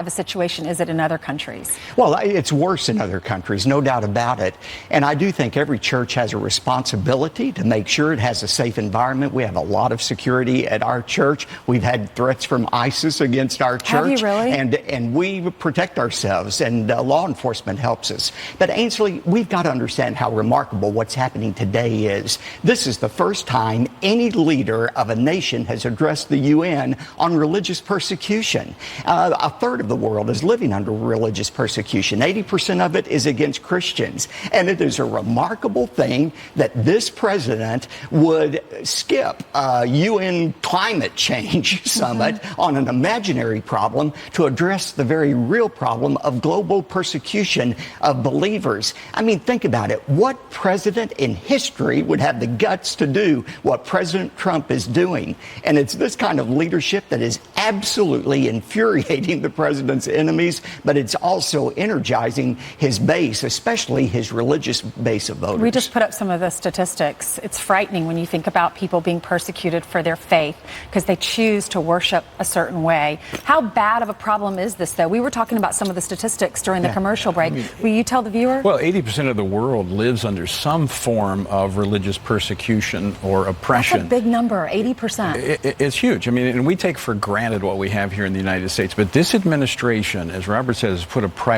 of a situation is it in other countries? Well, it's worse in other countries, no doubt about it. And I do think every church has a responsibility to make sure it has a safe environment. We have a lot of security at our church. We've had threats from ISIS against our church. Have you really? And we protect ourselves, and law enforcement helps us. But Ainsley, we've got to understand how remarkable what's happening today is. This is the first time any leader of a nation has addressed the UN on religious persecution. A third of the world is living under religious persecution. 80% of it is against Christians. And it is a remarkable thing that this president would skip a UN climate change summit on an imaginary problem to address the very real problem of global persecution of believers. I mean, think about it. What president in history would have the guts to do what President Trump is doing? And it's this kind of leadership that is absolutely infuriating the president's enemies, but it's also energizing his base, especially his religious base of voters. We just put up some of the statistics. It's frightening when you think about people being persecuted for their faith because they choose to worship a certain way. How bad of a problem is this, though? We were talking about some of the statistics during the commercial break. Will you tell the viewer? Well, 80% of the world lives under some form of religious persecution or oppression. That's a big number, 80%. It's huge. I mean, and we take for granted what we have here in the United States. But this administration, as Robert says, has put a priority